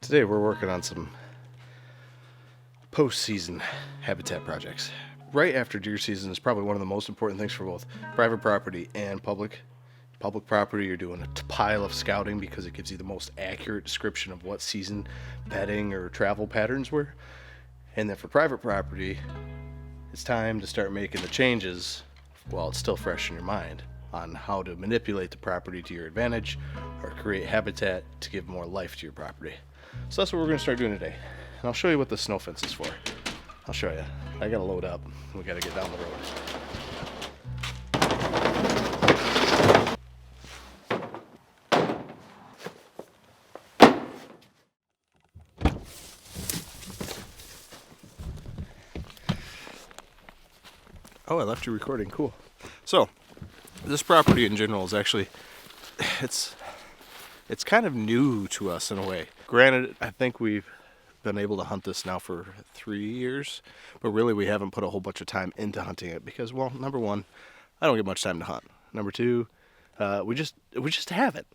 Today we're working on some post-season habitat projects. Right after deer season is probably one of the most important things for both private property and public. Public property, you're doing a pile of scouting because it gives you the most accurate description of what season bedding or travel patterns were. And then for private property, it's time to start making the changes while it's still fresh in your mind on how to manipulate the property to your advantage or create habitat to give more life to your property. So that's what we're going to start doing today. And I'll show you what the snow fence is for. I'll show you. I got to load up. We got to get down the road. Oh, I left you recording. Cool. So, this property in general is actually, it's kind of new to us in a way. Granted, I think we've been able to hunt this now for 3 years, but really we haven't put a whole bunch of time into hunting it because, well, number one, I don't get much time to hunt. Number two, we just haven't.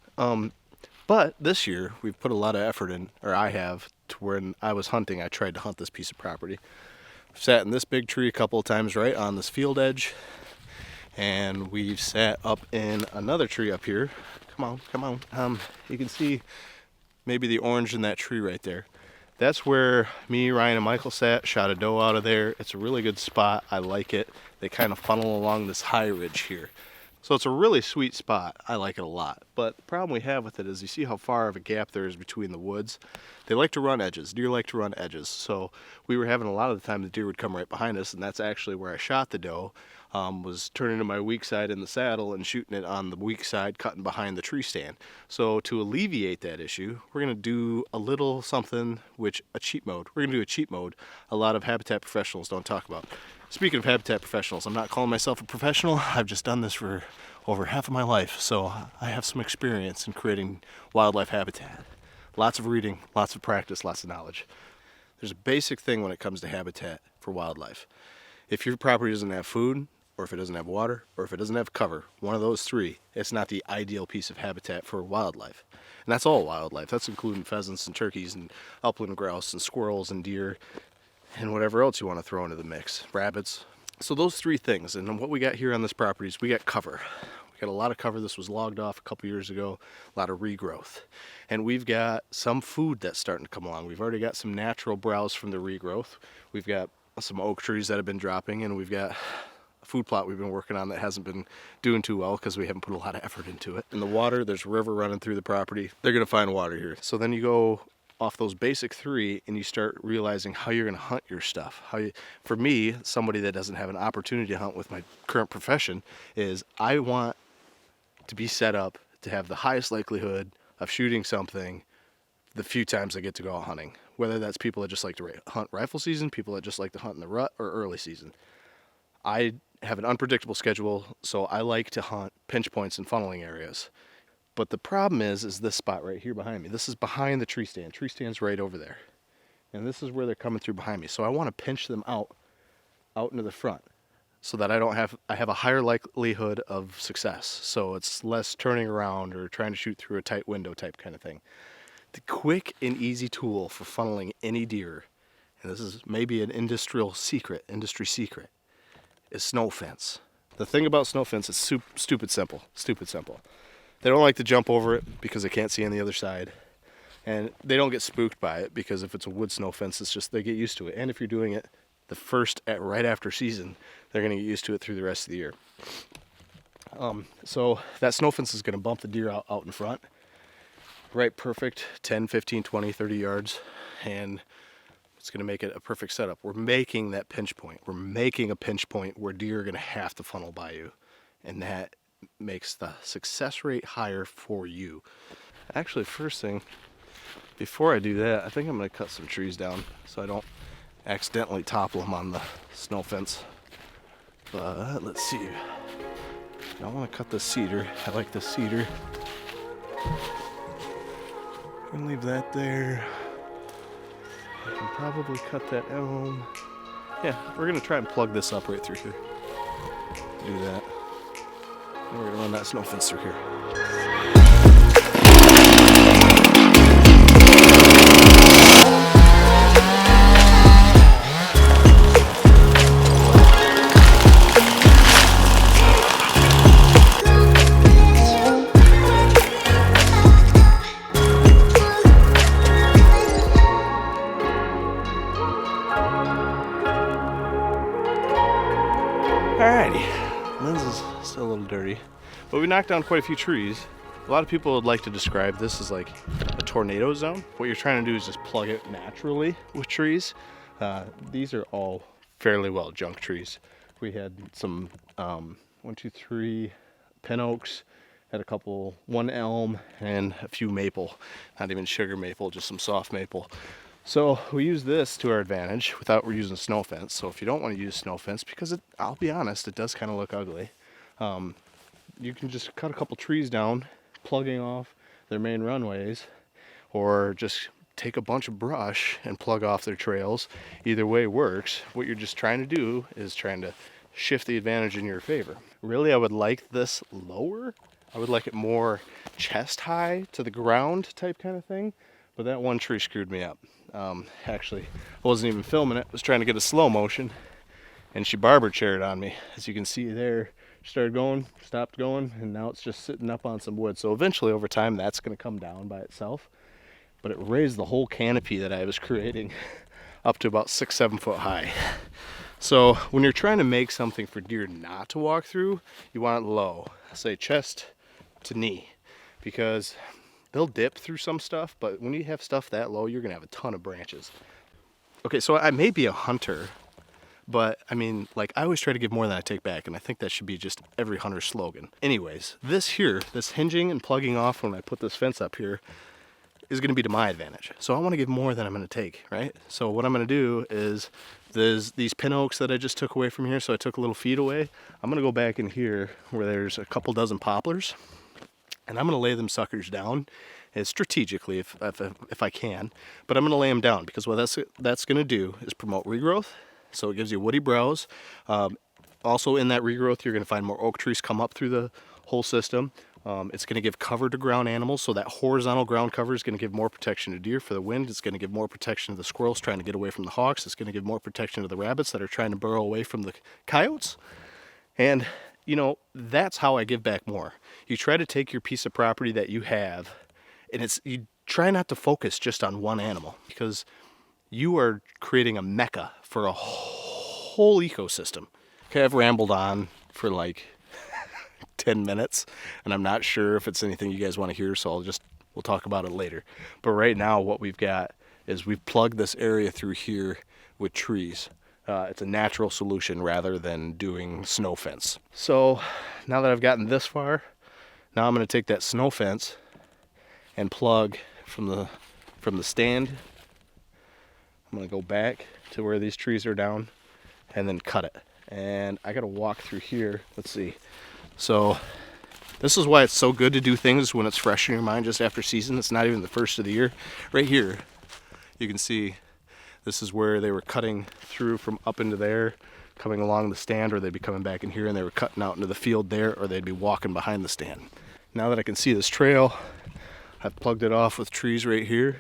But this year we've put a lot of effort in, or I have, to when I was hunting, I tried to hunt this piece of property. I've sat in this big tree a couple of times right on this field edge, and we've sat up in another tree up here. Come on. You can see maybe the orange in that tree right there. That's where me, Ryan, and Michael sat, shot a doe out of there. It's a really good spot. I like it. They kind of funnel along this high ridge here. So it's a really sweet spot. I like it a lot. But the problem we have with it is you see how far of a gap there is between the woods. They like to run edges. Deer like to run edges. So we were having a lot of the time the deer would come right behind us, and that's actually where I shot the doe. Was turning to my weak side in the saddle and shooting it on the weak side, cutting behind the tree stand. So to alleviate that issue, we're going to do a little something, a cheat mode. We're going to do a cheat mode a lot of habitat professionals don't talk about. Speaking of habitat professionals, I'm not calling myself a professional. I've just done this for over half of my life, so I have some experience in creating wildlife habitat. Lots of reading, lots of practice, lots of knowledge. There's a basic thing when it comes to habitat for wildlife. If your property doesn't have food, or if it doesn't have water, or if it doesn't have cover, one of those three, it's not the ideal piece of habitat for wildlife. And that's all wildlife. That's including pheasants and turkeys and upland grouse and squirrels and deer and whatever else you want to throw into the mix, rabbits. So those three things. And what we got here on this property is we got cover. We got a lot of cover. This was logged off a couple years ago, a lot of regrowth. And we've got some food that's starting to come along. We've already got some natural browse from the regrowth. We've got some oak trees that have been dropping, and we've got food plot we've been working on that hasn't been doing too well because we haven't put a lot of effort into it. In the water, there's a river running through the property. They're going to find water here. So then you go off those basic three and you start realizing how you're going to hunt your stuff. For me, somebody that doesn't have an opportunity to hunt with my current profession, is I want to be set up to have the highest likelihood of shooting something the few times I get to go out hunting. Whether that's people that just like to hunt rifle season, people that just like to hunt in the rut, or early season. I have an unpredictable schedule, so I like to hunt pinch points and funneling areas. But the problem is this spot right here behind me. This is behind the tree stand. Tree stand's right over there. And this is where they're coming through behind me. So I want to pinch them out into the front so that I have a higher likelihood of success. So it's less turning around or trying to shoot through a tight window type kind of thing. The quick and easy tool for funneling any deer, and this is maybe an industry secret, is snow fence. The thing about snow fence is stupid simple. They don't like to jump over it because they can't see on the other side, and they don't get spooked by it because if it's a wood snow fence, it's just they get used to it. And if you're doing it right after season, they're going to get used to it through the rest of the year. So that snow fence is going to bump the deer out in front, right, perfect 10, 15, 20, 30 yards, and it's going to make it a perfect setup. We're making that pinch point. We're making a pinch point where deer are going to have to funnel by you, and that makes the success rate higher for you. Actually, first thing, before I do that, I think I'm going to cut some trees down so I don't accidentally topple them on the snow fence. But let's see. I don't want to cut the cedar. I like the cedar. I'm going to leave that there. I can probably cut that elm. Yeah, we're going to try and plug this up right through here. Do that. And we're going to run that snow fence through here. we knocked down quite a few trees. A lot of people would like to describe this as like a tornado zone. What you're trying to do is just plug it naturally with trees. These are all fairly well junk trees. We had some 1, 2, 3 pin oaks, had a couple, 1 elm, and a few maple. Not even sugar maple, just some soft maple. So we use this to our advantage without using snow fence. So if you don't want to use snow fence, because I'll be honest, it does kind of look ugly, you can just cut a couple trees down, plugging off their main runways, or just take a bunch of brush and plug off their trails. Either way works. What you're just trying to do is trying to shift the advantage in your favor. Really, I would like this lower. I would like it more chest high to the ground type kind of thing, but that one tree screwed me up. Actually, I wasn't even filming it. I was trying to get a slow motion, and she barber chaired on me. As you can see there, started going, stopped going, and now it's just sitting up on some wood. So eventually over time that's going to come down by itself, but it raised the whole canopy that I was creating up to about 6-7 foot high. So when you're trying to make something for deer not to walk through, you want it low, say chest to knee, because they'll dip through some stuff, but when you have stuff that low, you're gonna have a ton of branches. Okay, so I may be a hunter, but I mean, like, I always try to give more than I take back, and I think that should be just every hunter's slogan. Anyways, this here, this hinging and plugging off when I put this fence up here, is going to be to my advantage. So I want to give more than I'm going to take, right? So what I'm going to do is there's these pin oaks that I just took away from here, so I took a little feet away. I'm going to go back in here where there's a couple dozen poplars, and I'm going to lay them suckers down strategically if I can, but I'm going to lay them down because what that's going to do is promote regrowth. So it gives you woody browse. Also in that regrowth, you're going to find more oak trees come up through the whole system. It's going to give cover to ground animals, so that horizontal ground cover is going to give more protection to deer for the wind. It's going to give more protection to the squirrels trying to get away from the hawks. It's going to give more protection to the rabbits that are trying to burrow away from the coyotes. And, you know, that's how I give back more. You try to take your piece of property that you have, and you try not to focus just on one animal, because you are creating a mecca for a whole ecosystem. Okay, I've rambled on for like 10 minutes, and I'm not sure if it's anything you guys want to hear, so we'll talk about it later. But right now what we've got is we've plugged this area through here with trees. It's a natural solution rather than doing snow fence. So now that I've gotten this far, now I'm going to take that snow fence and plug from the stand. I'm going to go back to where these trees are down and then cut it. And I got to walk through here. Let's see. So this is why it's so good to do things when it's fresh in your mind just after season. It's not even the first of the year. Right here, you can see this is where they were cutting through from up into there, coming along the stand, or they'd be coming back in here and they were cutting out into the field there, or they'd be walking behind the stand. Now that I can see this trail, I've plugged it off with trees right here.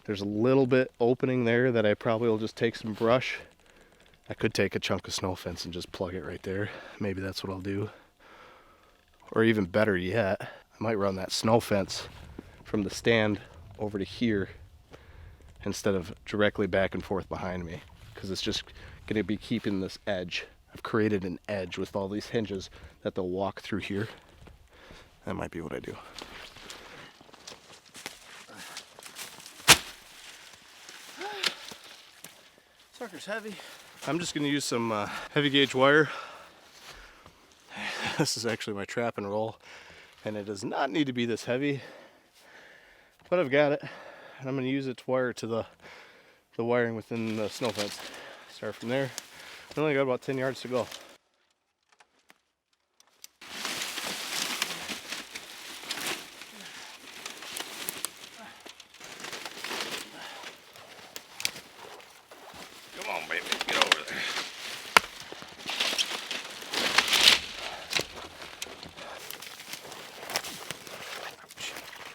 There's a little bit opening there that I probably will just take some brush. I could take a chunk of snow fence and just plug it right there. Maybe that's what I'll do. Or even better yet, I might run that snow fence from the stand over to here instead of directly back and forth behind me, because it's just going to be keeping this edge. I've created an edge with all these hinges that they'll walk through here. That might be what I do. Sucker's heavy. I'm just going to use some heavy gauge wire. This is actually my trap and roll, and it does not need to be this heavy, but I've got it, and I'm going to use it to wire to the wiring within the snow fence. Start from there. I only got about 10 yards to go. Come on, baby, get over there.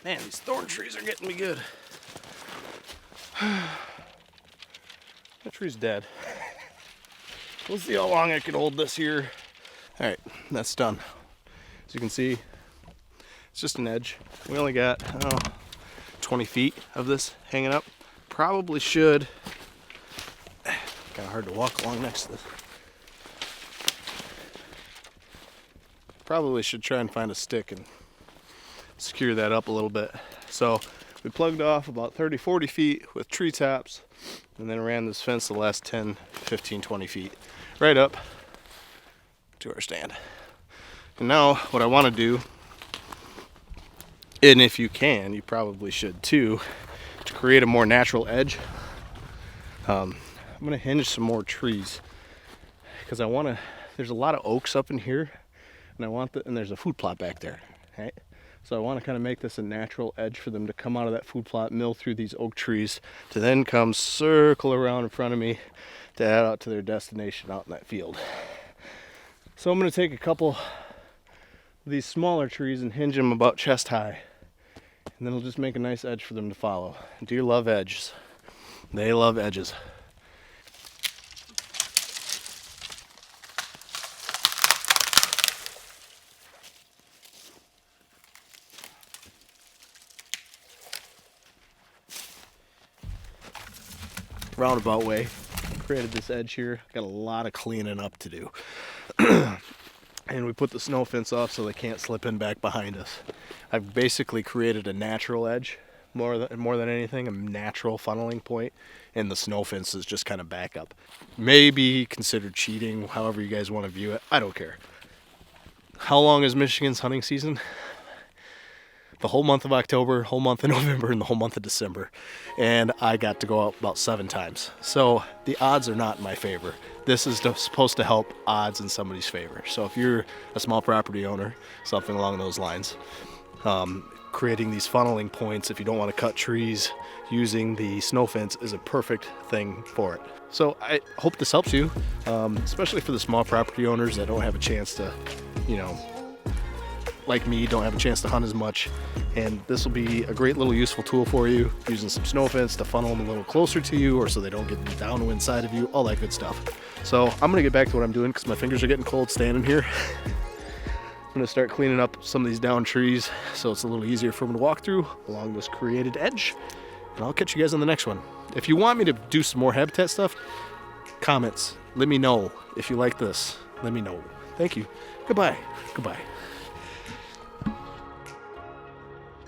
Man, these thorn trees are getting me good. That tree's dead. We'll see how long I can hold this here. All right, that's done. As you can see, it's just an edge. We only got, 20 feet of this hanging up. Probably should. Kind of hard to walk along next to this. Probably should try and find a stick and secure that up a little bit. So we plugged off about 30-40 feet with tree tops, and then ran this fence the last 10, 15, 20 feet right up to our stand. And now what I want to do, and if you can, you probably should too, to create a more natural edge, I'm going to hinge some more trees, because there's a lot of oaks up in here, and and there's a food plot back there, right? So I want to kind of make this a natural edge for them to come out of that food plot, mill through these oak trees, to then come circle around in front of me to add out to their destination out in that field. So I'm going to take a couple of these smaller trees and hinge them about chest high, and then it'll just make a nice edge for them to follow. Deer love edges. They love edges. Roundabout way. Created this edge here. Got a lot of cleaning up to do. And we put the snow fence off so they can't slip in back behind us. I've basically created a natural edge, more than anything, a natural funneling point, and the snow fence is just kind of backup. Maybe considered cheating, however you guys want to view it. I don't care. How long is Michigan's hunting season? The whole month of October, whole month of November, and the whole month of December. And I got to go out about 7 times. So the odds are not in my favor. This is supposed to help odds in somebody's favor. So if you're a small property owner, something along those lines, creating these funneling points, if you don't want to cut trees, using the snow fence is a perfect thing for it. So I hope this helps you, especially for the small property owners that don't have a chance to, like me, don't have a chance to hunt as much, and this will be a great little useful tool for you, using some snow fence to funnel them a little closer to you, or so they don't get downwind side of you, all that good stuff. So I'm gonna get back to what I'm doing because my fingers are getting cold standing here. I'm gonna start cleaning up some of these down trees so it's a little easier for them to walk through along this created edge, and I'll catch you guys on the next one. If you want me to do some more habitat stuff, comments, let me know. If you like this, let me know. Thank you. Goodbye.